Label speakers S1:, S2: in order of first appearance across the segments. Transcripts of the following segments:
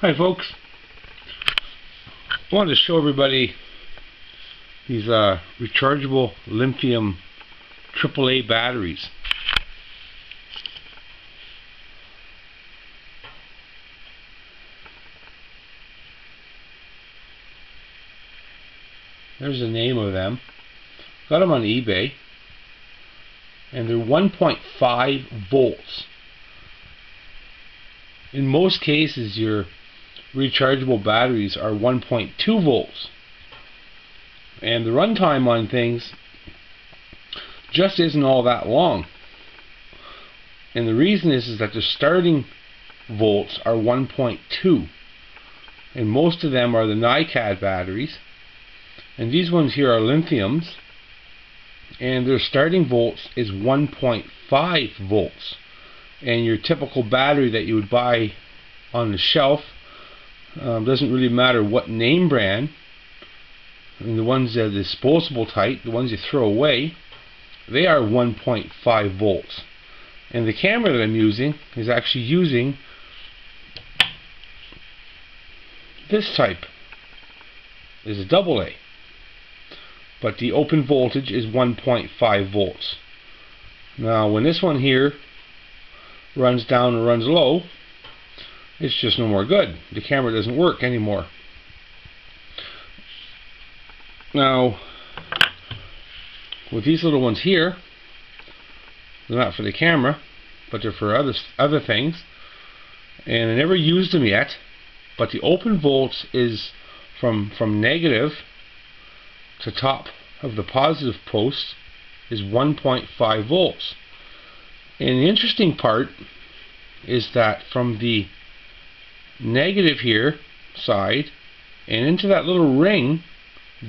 S1: Hi folks, I wanted to show everybody these rechargeable lithium AAA batteries. There's the name of them. Got them on eBay, and they're 1.5 volts. In most cases your rechargeable batteries are 1.2 volts, and the runtime on things just isn't all that long. And the reason is that the starting volts are 1.2, and most of them are the NiCad batteries, and these ones here are lithiums, and their starting volts is 1.5 volts. And your typical battery that you would buy on the shelf, doesn't really matter what name brand, and the ones that are disposable type, the ones you throw away, they are 1.5 volts. And the camera that I'm using is actually using this type. Is a AA, but the open voltage is 1.5 volts. Now when this one here runs down or runs low, it's just no more good. The camera doesn't work anymore. Now with these little ones here, they're not for the camera, but they're for other things, and I never used them yet, but the open volts is from negative to top of the positive post is 1.5 volts. And the interesting part is that from the negative here side and into that little ring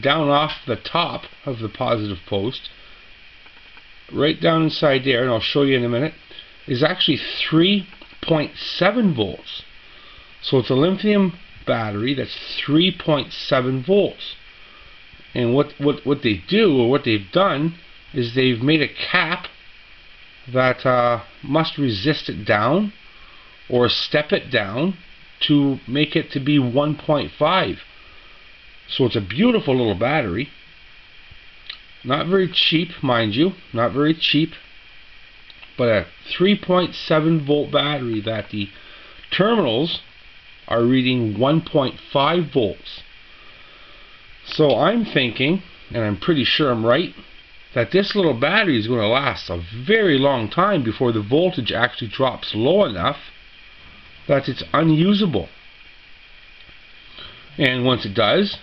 S1: down off the top of the positive post, right down inside there, and I'll show you in a minute, is actually 3.7 volts. So it's a lithium battery that's 3.7 volts. And what they do, or what they've done, is they've made a cap that must resist it down or step it down to make it to be 1.5. So it's a beautiful little battery. Not very cheap, mind you, not very cheap, but a 3.7 volt battery that the terminals are reading 1.5 volts. So I'm thinking, and I'm pretty sure I'm right, that this little battery is going to last a very long time before the voltage actually drops low enough that it's unusable. And once it does,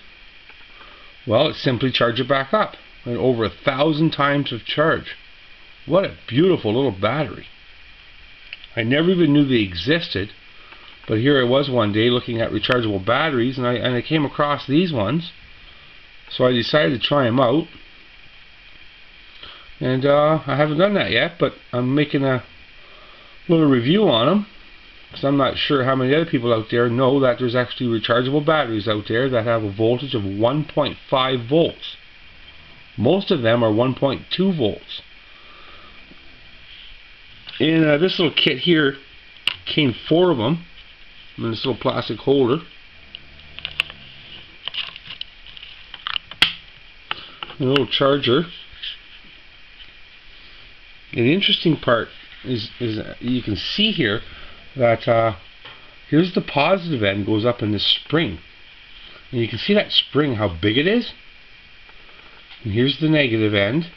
S1: well, it's simply charge it back up, and over 1,000 times of charge. What a beautiful little battery. I never even knew they existed, but here I was one day looking at rechargeable batteries, and I came across these ones, so I decided to try them out. And I haven't done that yet, but I'm making a little review on them, because I'm not sure how many other people out there know that there's actually rechargeable batteries out there that have a voltage of 1.5 volts. Most of them are 1.2 volts. In this little kit here came 4 of them in this little plastic holder. A little charger. And the interesting part is you can see here that here's the positive end goes up in this spring, and you can see that spring, how big it is. And here's the negative end.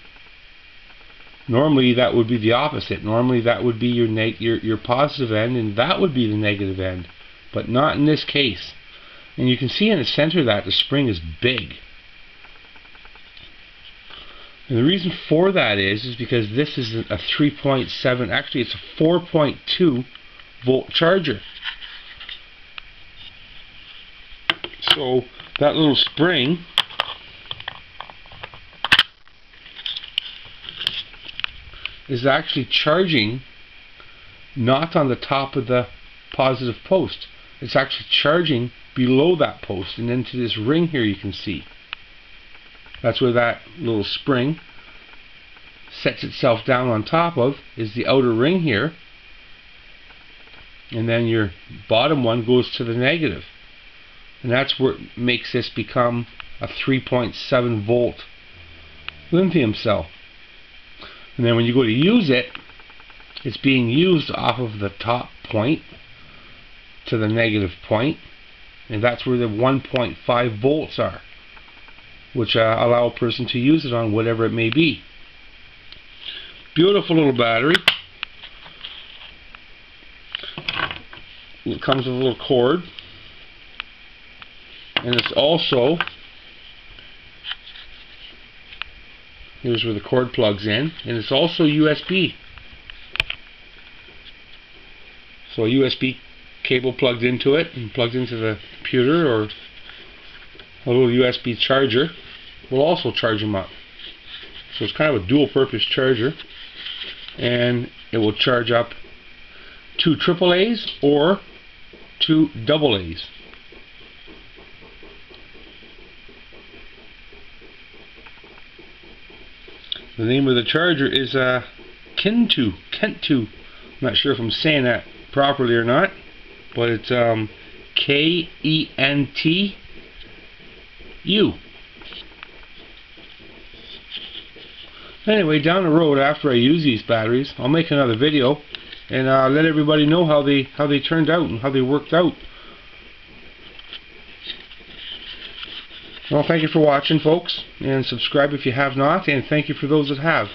S1: Normally that would be the opposite. Normally that would be your positive end, and that would be the negative end, but not in this case. And you can see in the center that the spring is big. And the reason for that is because this is a 3.7, actually it's a 4.2 volt charger. So that little spring is actually charging not on the top of the positive post. It's actually charging below that post and into this ring here you can see. That's where that little spring sets itself down on top of, is the outer ring here. and then your bottom one goes to the negative. And that's what makes this become a 3.7 volt lithium cell. And then when you go to use it, it's being used off of the top point to the negative point, and that's where the 1.5 volts are, which allow a person to use it on whatever it may be. Beautiful little battery. It comes with a little cord, and it's also, here's where the cord plugs in, and it's also USB. So a USB cable plugged into it and plugged into the computer, or a little USB charger will also charge them up. So it's kind of a dual purpose charger, and it will charge up 2 AAAs or 2 AAAs. The name of the charger is KENTU. I'm not sure if I'm saying that properly or not, but it's KENTU. Anyway, down the road, after I use these batteries, I'll make another video and let everybody know how they turned out and how they worked out. Well, thank you for watching, folks, and subscribe if you have not, and thank you for those that have.